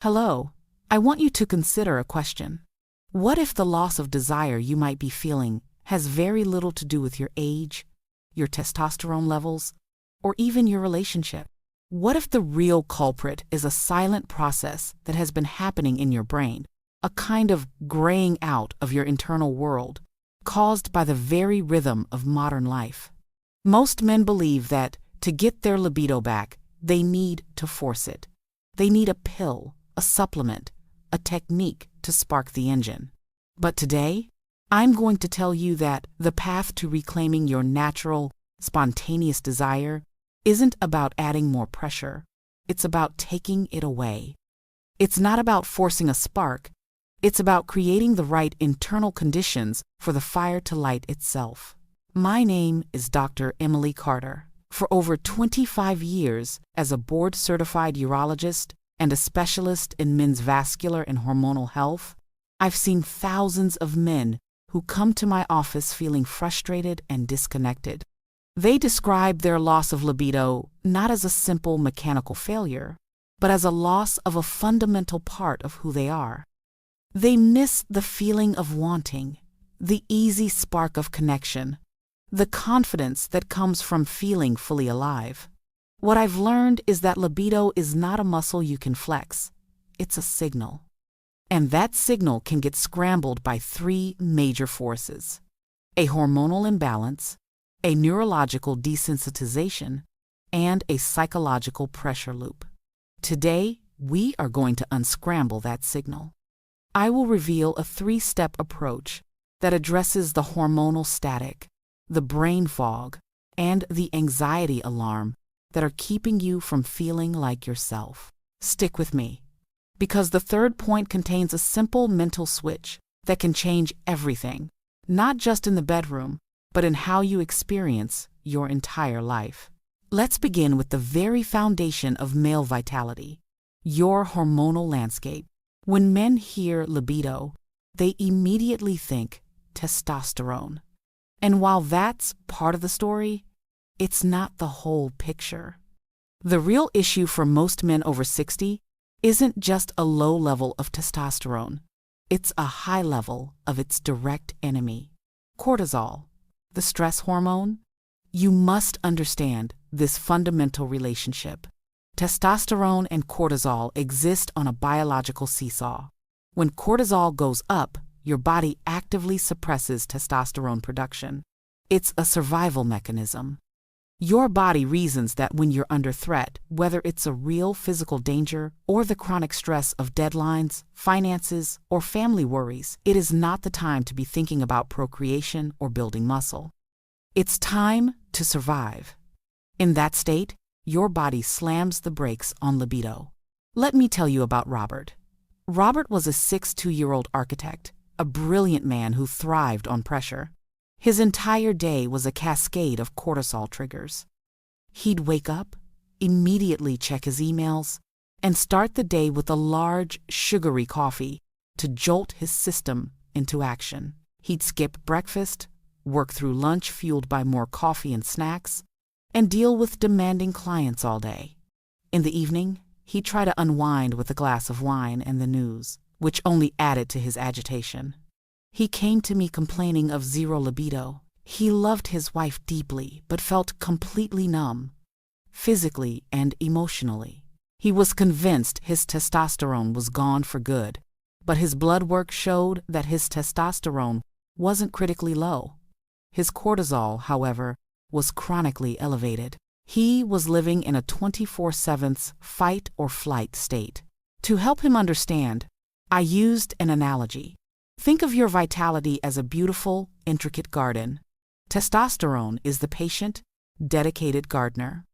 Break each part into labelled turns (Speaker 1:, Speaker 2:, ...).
Speaker 1: Hello, I want you to consider a question. What if the loss of desire you might be feeling has very little to do with your age, your testosterone levels, or even your relationship? What if the real culprit is a silent process that has been happening in your brain, a kind of graying out of your internal world, caused by the very rhythm of modern life? Most men believe that to get their libido back, they need to force it. They need a pill, a supplement, a technique to spark the engine. But today, I'm going to tell you that the path to reclaiming your natural, spontaneous desire isn't about adding more pressure. It's about taking it away. It's not about forcing a spark. It's about creating the right internal conditions for the fire to light itself. My name is Dr. Emily Carter. For over 25 years, as a board-certified urologist and a specialist in men's vascular and hormonal health, I've seen thousands of men who come to my office feeling frustrated and disconnected. They describe their loss of libido not as a simple mechanical failure, but as a loss of a fundamental part of who they are. They miss the feeling of wanting, the easy spark of connection, the confidence that comes from feeling fully alive. What I've learned is that libido is not a muscle you can flex. It's a signal. And that signal can get scrambled by three major forces: a hormonal imbalance, a neurological desensitization, and a psychological pressure loop. Today, we are going to unscramble that signal. I will reveal a three-step approach that addresses the hormonal static, the brain fog, and the anxiety alarm that are keeping you from feeling like yourself. Stick with me, because the third point contains a simple mental switch that can change everything, not just in the bedroom, but in how you experience your entire life. Let's begin with the very foundation of male vitality, your hormonal landscape. When men hear libido, they immediately think testosterone. And while that's part of the story, it's not the whole picture. The real issue for most men over 60 isn't just a low level of testosterone. It's a high level of its direct enemy, cortisol, the stress hormone. You must understand this fundamental relationship. Testosterone and cortisol exist on a biological seesaw. When cortisol goes up, your body actively suppresses testosterone production. It's a survival mechanism. Your body reasons that when you're under threat, whether it's a real physical danger or the chronic stress of deadlines, finances, or family worries, it is not the time to be thinking about procreation or building muscle. It's time to survive. In that state, your body slams the brakes on libido. Let me tell you about Robert. Robert was a 62-year-old architect, a brilliant man who thrived on pressure. His entire day was a cascade of cortisol triggers. He'd wake up, immediately check his emails, and start the day with a large, sugary coffee to jolt his system into action. He'd skip breakfast, work through lunch fueled by more coffee and snacks, and deal with demanding clients all day. In the evening, he'd try to unwind with a glass of wine and the news, which only added to his agitation. He came to me complaining of zero libido. He loved his wife deeply, but felt completely numb, physically and emotionally. He was convinced his testosterone was gone for good, but his blood work showed that his testosterone wasn't critically low. His cortisol, however, was chronically elevated. He was living in a 24/7 fight or flight state. To help him understand, I used an analogy. Think of your vitality as a beautiful, intricate garden. Testosterone is the patient, dedicated gardener.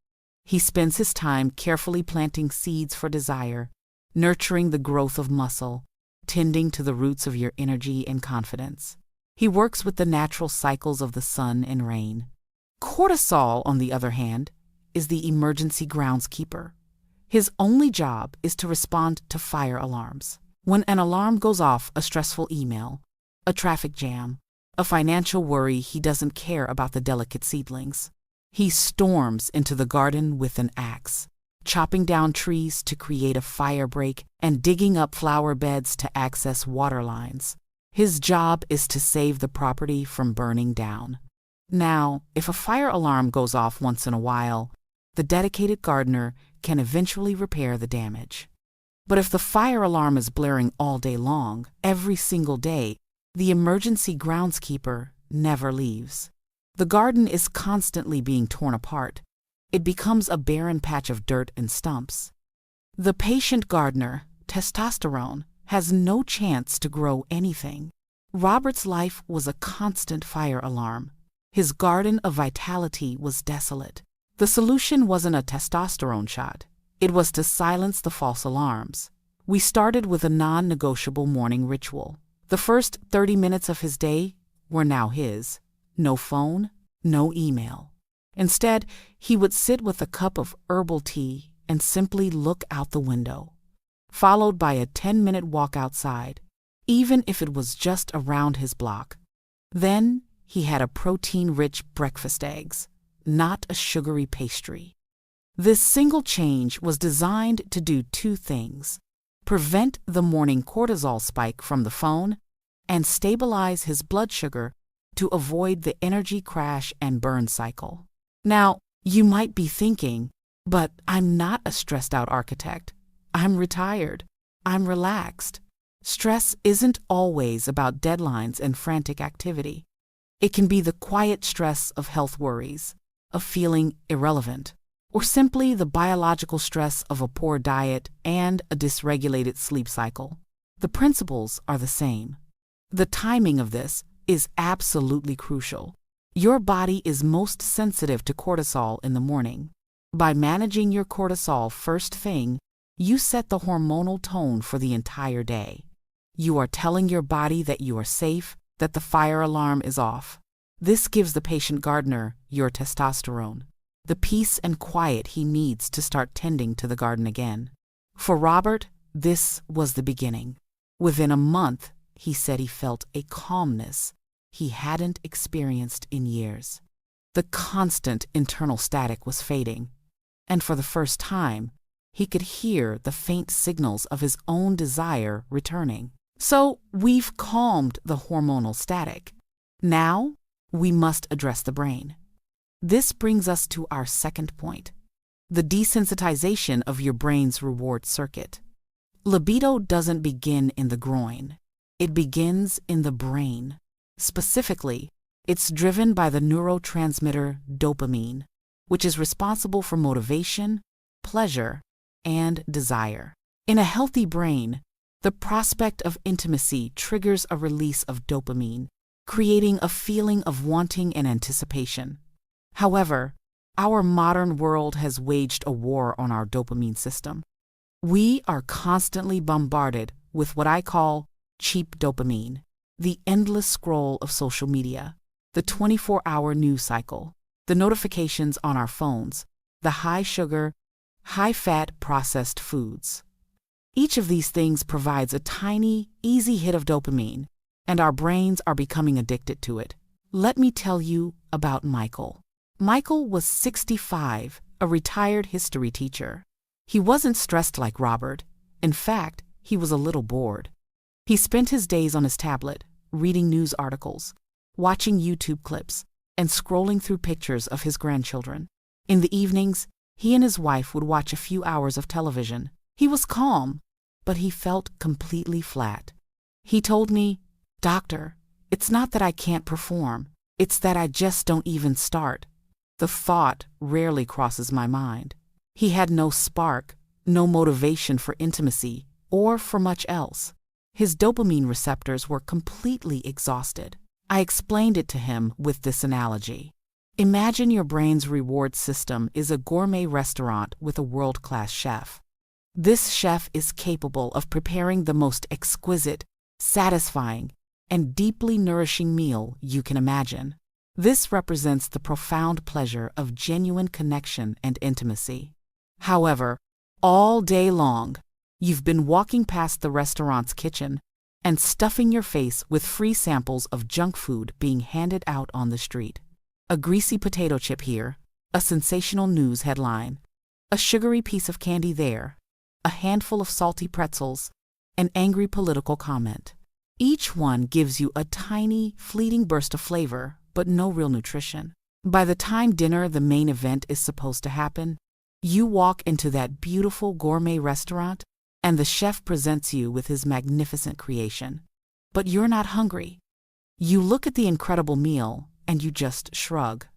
Speaker 1: He spends his time carefully planting seeds for desire, nurturing the growth of muscle, tending to the roots of your energy and confidence. He works with the natural cycles of the sun and rain. Cortisol, on the other hand, is the emergency groundskeeper. His only job is to respond to fire alarms. When an alarm goes off, a stressful email, a traffic jam, a financial worry, he doesn't care about the delicate seedlings. He storms into the garden with an axe. chopping down trees to create a fire break, and digging up flower beds to access water lines. His job is to save the property from burning down. Now, if a fire alarm goes off once in a while, the dedicated gardener can eventually repair the damage. But if the fire alarm is blaring all day long, every single day, the emergency groundskeeper never leaves. The garden is constantly being torn apart. It becomes a barren patch of dirt and stumps. The patient gardener, testosterone, has no chance to grow anything. Robert's life was a constant fire alarm. His garden of vitality was desolate. The solution wasn't a testosterone shot. It was to silence the false alarms. We started with a non-negotiable morning ritual. The first 30 minutes of his day were now his. No phone, no email. Instead, he would sit with a cup of herbal tea and simply look out the window, followed by a 10-minute walk outside, even if it was just around his block. Then he had a protein-rich breakfast eggs, not a sugary pastry. This single change was designed to do two things: prevent the morning cortisol spike from the phone and stabilize his blood sugar to avoid the energy crash and burn cycle. Now, you might be thinking, but I'm not a stressed-out architect. I'm retired. I'm relaxed. Stress isn't always about deadlines and frantic activity. It can be the quiet stress of health worries, of feeling irrelevant, or simply the biological stress of a poor diet and a dysregulated sleep cycle. The principles are the same. The timing of this is absolutely crucial. Your body is most sensitive to cortisol in the morning. By managing your cortisol first thing, you set the hormonal tone for the entire day. You are telling your body that you are safe, that the fire alarm is off. This gives the patient gardener, your testosterone, the peace and quiet he needs to start tending to the garden again. For Robert, this was the beginning. Within a month, he said he felt a calmness he hadn't experienced in years. The constant internal static was fading, and for the first time, he could hear the faint signals of his own desire returning. So we've calmed the hormonal static. Now we must address the brain. This brings us to our second point: the desensitization of your brain's reward circuit. Libido doesn't begin in the groin. It begins in the brain. Specifically, it's driven by the neurotransmitter dopamine, which is responsible for motivation, pleasure, and desire. In a healthy brain, the prospect of intimacy triggers a release of dopamine, creating a feeling of wanting and anticipation. However, our modern world has waged a war on our dopamine system. We are constantly bombarded with what I call cheap dopamine, the endless scroll of social media, the 24-hour news cycle, the notifications on our phones, the high-sugar, high-fat processed foods. Each of these things provides a tiny, easy hit of dopamine, and our brains are becoming addicted to it. Let me tell you about Michael. Michael was 65, a retired history teacher. He wasn't stressed like Robert. In fact, he was a little bored. He spent his days on his tablet, reading news articles, watching YouTube clips, and scrolling through pictures of his grandchildren. In the evenings, he and his wife would watch a few hours of television. He was calm, but he felt completely flat. He told me, "Doctor, it's not that I can't perform, it's that I just don't even start." The thought rarely crosses my mind. He had no spark, no motivation for intimacy, or for much else. His dopamine receptors were completely exhausted. I explained it to him with this analogy. Imagine your brain's reward system is a gourmet restaurant with a world-class chef. This chef is capable of preparing the most exquisite, satisfying, and deeply nourishing meal you can imagine. This represents the profound pleasure of genuine connection and intimacy. However, all day long, you've been walking past the restaurant's kitchen and stuffing your face with free samples of junk food being handed out on the street. A greasy potato chip here, a sensational news headline, A sugary piece of candy there, a handful of salty pretzels, an angry political comment. Each one gives you a tiny, fleeting burst of flavor, but no real nutrition. By the time dinner, the main event, is supposed to happen, you walk into that beautiful gourmet restaurant and the chef presents you with his magnificent creation. But you're not hungry. You look at the incredible meal and you just shrug.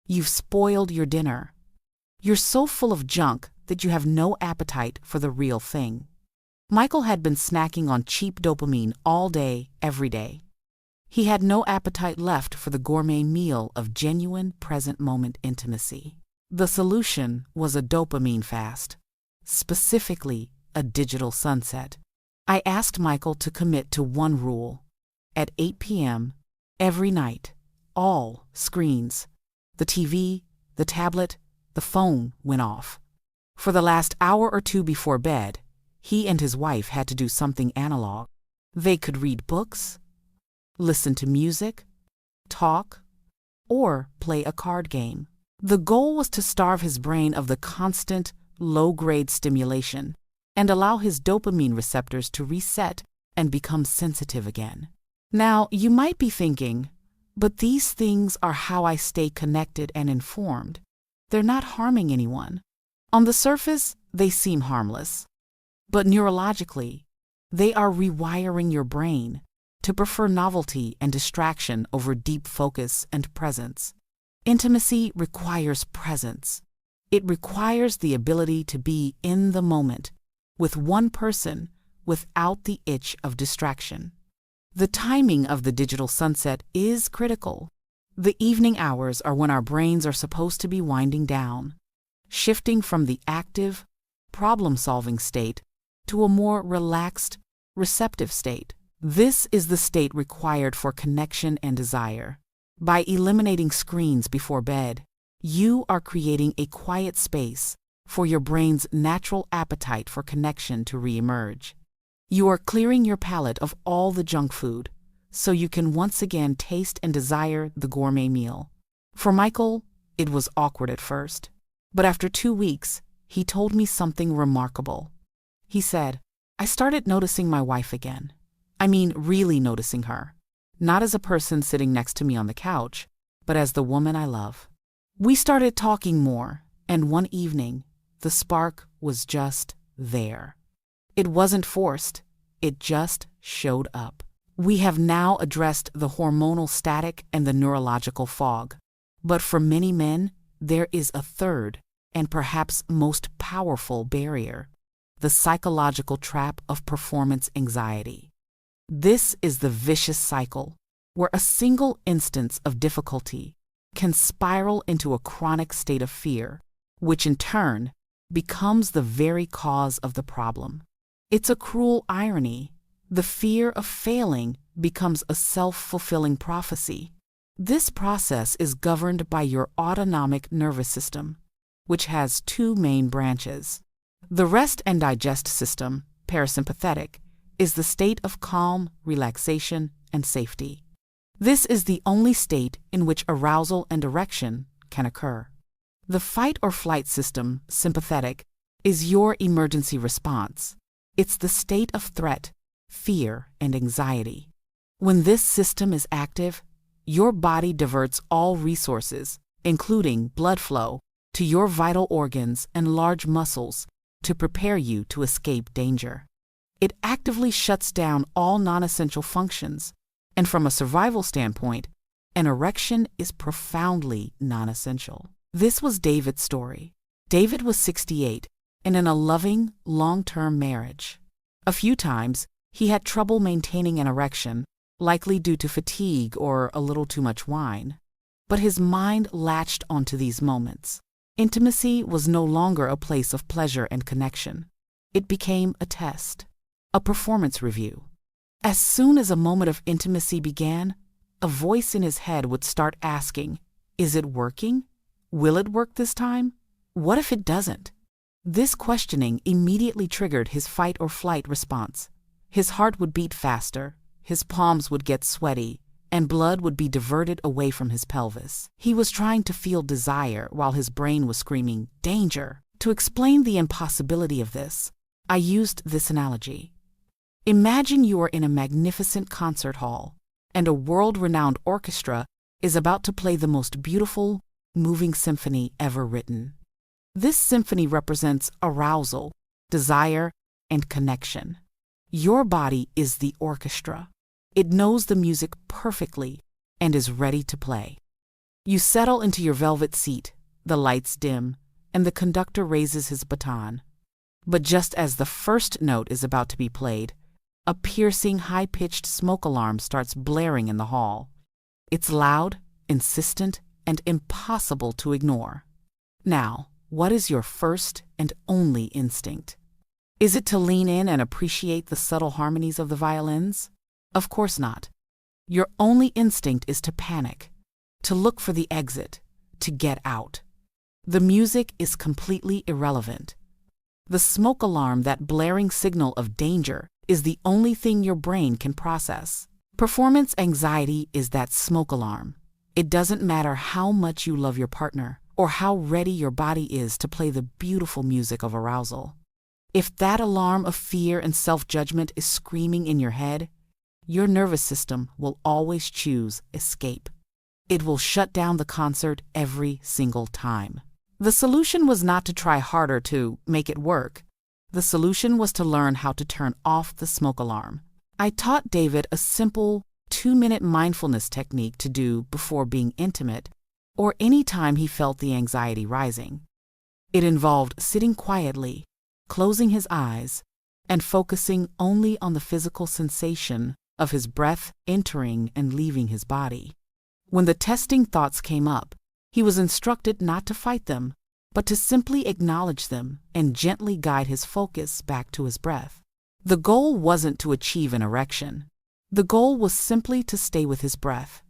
Speaker 1: You've spoiled your dinner. You're so full of junk that you have no appetite for the real thing. Michael had been snacking on cheap dopamine all day, every day. He had no appetite left for the gourmet meal of genuine present-moment intimacy. The solution was a dopamine fast, specifically a digital sunset. I asked Michael to commit to one rule. At 8 p.m., every night, all screens, the TV, the tablet, the phone went off. For the last hour or two before bed, he and his wife had to do something analog. They could read books, listen to music, talk, or play a card game. The goal was to starve his brain of the constant, low-grade stimulation and allow his dopamine receptors to reset and become sensitive again. Now, you might be thinking, but these things are how I stay connected and informed. They're not harming anyone. On the surface, they seem harmless. But neurologically, they are rewiring your brain to prefer novelty and distraction over deep focus and presence. Intimacy requires presence. It requires the ability to be in the moment with one person without the itch of distraction. The timing of the digital sunset is critical. The evening hours are when our brains are supposed to be winding down, shifting from the active, problem-solving state to a more relaxed, receptive state. This is the state required for connection and desire. By eliminating screens before bed, you are creating a quiet space for your brain's natural appetite for connection to reemerge. You are clearing your palate of all the junk food so you can once again taste and desire the gourmet meal. For Michael, it was awkward at first, but after 2 weeks, he told me something remarkable. He said, "I started noticing my wife again. I mean, really noticing her. Not as a person sitting next to me on the couch, but as the woman I love." We started talking more, and one evening, the spark was just there. It wasn't forced, it just showed up. We have now addressed the hormonal static and the neurological fog. But for many men, there is a third, and perhaps most powerful barrier: the psychological trap of performance anxiety. This is the vicious cycle where a single instance of difficulty can spiral into a chronic state of fear, which in turn becomes the very cause of the problem. It's a cruel irony. The fear of failing becomes a self-fulfilling prophecy. This process is governed by your autonomic nervous system, which has 2 main branches. The rest and digest system, parasympathetic, is the state of calm, relaxation, and safety. This is the only state in which arousal and erection can occur. The fight or flight system, sympathetic, is your emergency response. It's the state of threat, fear, and anxiety. When this system is active, your body diverts all resources, including blood flow, to your vital organs and large muscles to prepare you to escape danger. It actively shuts down all non-essential functions, and from a survival standpoint, an erection is profoundly non-essential. This was David's story. David was 68 and in a loving, long-term marriage. A few times, he had trouble maintaining an erection, likely due to fatigue or a little too much wine. But his mind latched onto these moments. Intimacy was no longer a place of pleasure and connection. It became a test, a performance review. As soon as a moment of intimacy began, a voice in his head would start asking, "Is it working? Will it work this time? What if it doesn't?" This questioning immediately triggered his fight or flight response. His heart would beat faster, his palms would get sweaty, and blood would be diverted away from his pelvis. He was trying to feel desire while his brain was screaming, "Danger!" To explain the impossibility of this, I used this analogy. Imagine you are in a magnificent concert hall, and a world-renowned orchestra is about to play the most beautiful, moving symphony ever written. This symphony represents arousal, desire, and connection. Your body is the orchestra. It knows the music perfectly and is ready to play. You settle into your velvet seat, the lights dim, and the conductor raises his baton. But just as the first note is about to be played, a piercing, high-pitched smoke alarm starts blaring in the hall. It's loud, insistent, and impossible to ignore. Now, what is your first and only instinct? Is it to lean in and appreciate the subtle harmonies of the violins? Of course not. Your only instinct is to panic, to look for the exit, to get out. The music is completely irrelevant. The smoke alarm, that blaring signal of danger, is the only thing your brain can process. Performance anxiety is that smoke alarm. It doesn't matter how much you love your partner or how ready your body is to play the beautiful music of arousal. If that alarm of fear and self-judgment is screaming in your head, your nervous system will always choose escape. It will shut down the concert every single time. The solution was not to try harder to make it work. The solution was to learn how to turn off the smoke alarm. I taught David a simple 2-minute mindfulness technique to do before being intimate, or any time he felt the anxiety rising. It involved sitting quietly, closing his eyes, and focusing only on the physical sensation of his breath entering and leaving his body. When the testing thoughts came up, he was instructed not to fight them, but to simply acknowledge them and gently guide his focus back to his breath. The goal wasn't to achieve an erection. The goal was simply to stay with his breath.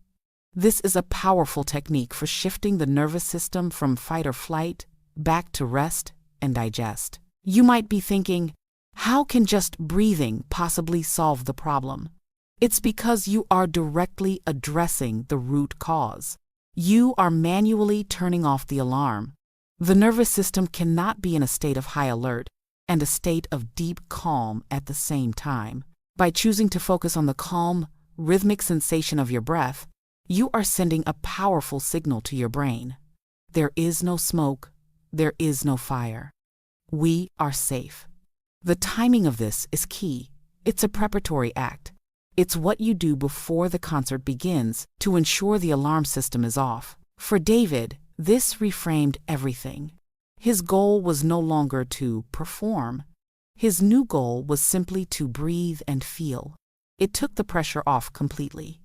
Speaker 1: This is a powerful technique for shifting the nervous system from fight or flight back to rest and digest. You might be thinking, how can just breathing possibly solve the problem? It's because you are directly addressing the root cause. You are manually turning off the alarm. The nervous system cannot be in a state of high alert and a state of deep calm at the same time. By choosing to focus on the calm, rhythmic sensation of your breath, you are sending a powerful signal to your brain. There is no smoke, there is no fire. We are safe. The timing of this is key. It's a preparatory act. It's what you do before the concert begins to ensure the alarm system is off. For David, this reframed everything. His goal was no longer to perform. His new goal was simply to breathe and feel. It took the pressure off completely.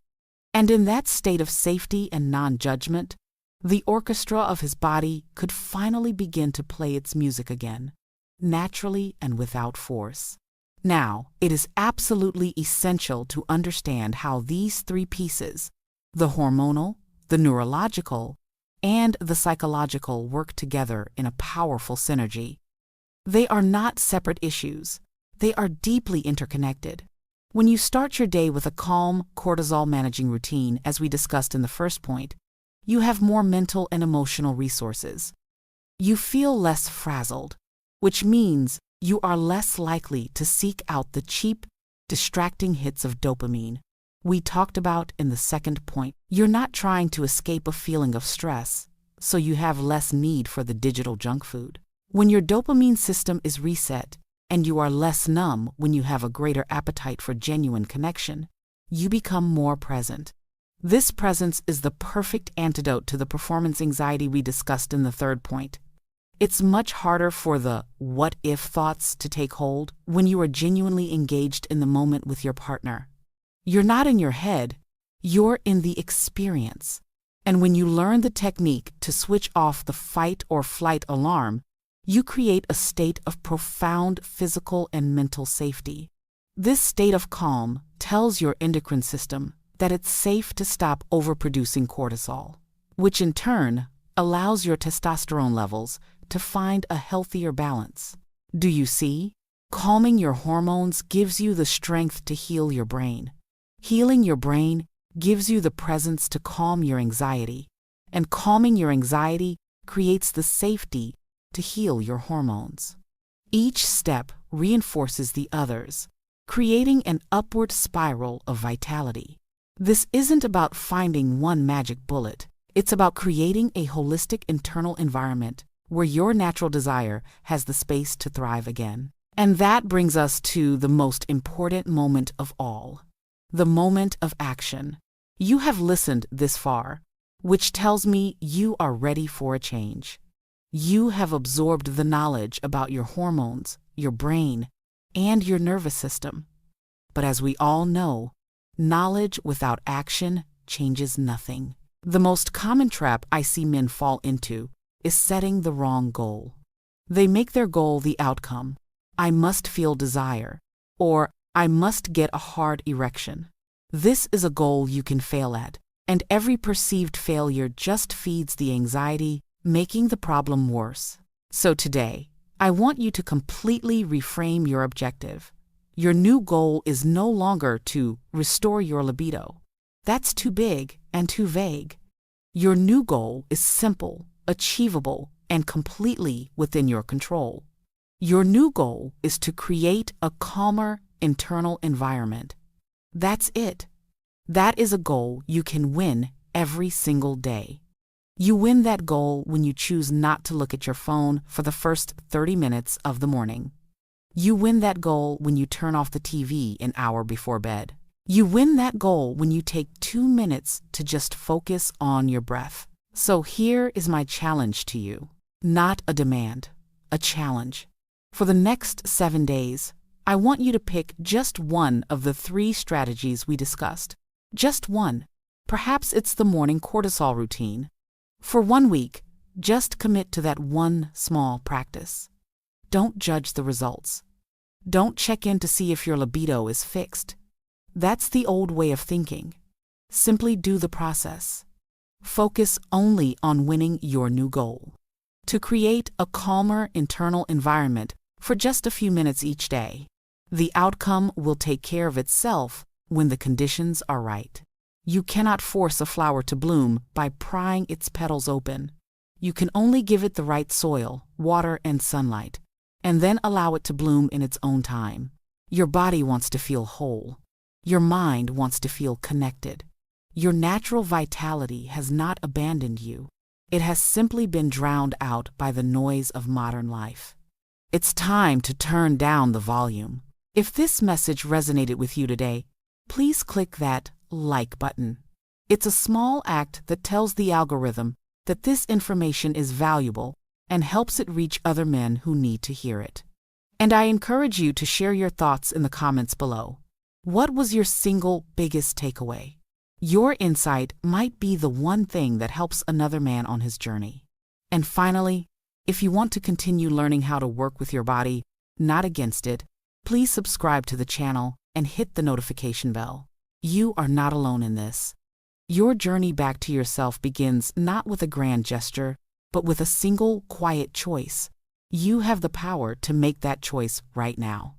Speaker 1: And in that state of safety and non-judgment, the orchestra of his body could finally begin to play its music again, naturally and without force. Now, it is absolutely essential to understand how these three pieces, the hormonal, the neurological, and the psychological, work together in a powerful synergy. They are not separate issues. They are deeply interconnected. When you start your day with a calm, cortisol-managing routine, as we discussed in the first point, you have more mental and emotional resources. You feel less frazzled, which means you are less likely to seek out the cheap, distracting hits of dopamine we talked about in the second point. You're not trying to escape a feeling of stress, so you have less need for the digital junk food. When your dopamine system is reset, and you are less numb when you have a greater appetite for genuine connection, you become more present. This presence is the perfect antidote to the performance anxiety we discussed in the third point. It's much harder for the what-if thoughts to take hold when you are genuinely engaged in the moment with your partner. You're not in your head, you're in the experience. And when you learn the technique to switch off the fight or flight alarm, you create a state of profound physical and mental safety. This state of calm tells your endocrine system that it's safe to stop overproducing cortisol, which in turn allows your testosterone levels to find a healthier balance. Do you see? Calming your hormones gives you the strength to heal your brain. Healing your brain gives you the presence to calm your anxiety. And calming your anxiety creates the safety to heal your hormones. Each step reinforces the others, creating an upward spiral of vitality. This isn't about finding one magic bullet. It's about creating a holistic internal environment where your natural desire has the space to thrive again. And that brings us to the most important moment of all, the moment of action. You have listened this far, which tells me you are ready for a change. You have absorbed the knowledge about your hormones, your brain, and your nervous system. But as we all know, knowledge without action changes nothing. The most common trap I see men fall into is setting the wrong goal. They make their goal the outcome. I must feel desire, or I must get a hard erection. This is a goal you can fail at, and every perceived failure just feeds the anxiety, making the problem worse. So today, I want you to completely reframe your objective. Your new goal is no longer to restore your libido. That's too big and too vague. Your new goal is simple, achievable, and completely within your control. Your new goal is to create a calmer internal environment. That's it. That is a goal you can win every single day. You win that goal when you choose not to look at your phone for the first 30 minutes of the morning. You win that goal when you turn off the TV an hour before bed. You win that goal when you take 2 minutes to just focus on your breath. So here is my challenge to you. Not a demand, a challenge. For the next 7 days, I want you to pick just one of the 3 strategies we discussed. Just one. Perhaps it's the morning cortisol routine. For 1 week, just commit to that one small practice. Don't judge the results. Don't check in to see if your libido is fixed. That's the old way of thinking. Simply do the process. Focus only on winning your new goal. To create a calmer internal environment for just a few minutes each day. The outcome will take care of itself when the conditions are right. You cannot force a flower to bloom by prying its petals open. You can only give it the right soil, water, and sunlight, and then allow it to bloom in its own time. Your body wants to feel whole. Your mind wants to feel connected. Your natural vitality has not abandoned you. It has simply been drowned out by the noise of modern life. It's time to turn down the volume. If this message resonated with you today, please click that like button. It's a small act that tells the algorithm that this information is valuable and helps it reach other men who need to hear it. And I encourage you to share your thoughts in the comments below. What was your single biggest takeaway? Your insight might be the one thing that helps another man on his journey. And finally, if you want to continue learning how to work with your body, not against it, please subscribe to the channel and hit the notification bell. You are not alone in this. Your journey back to yourself begins not with a grand gesture, but with a single quiet choice. You have the power to make that choice right now.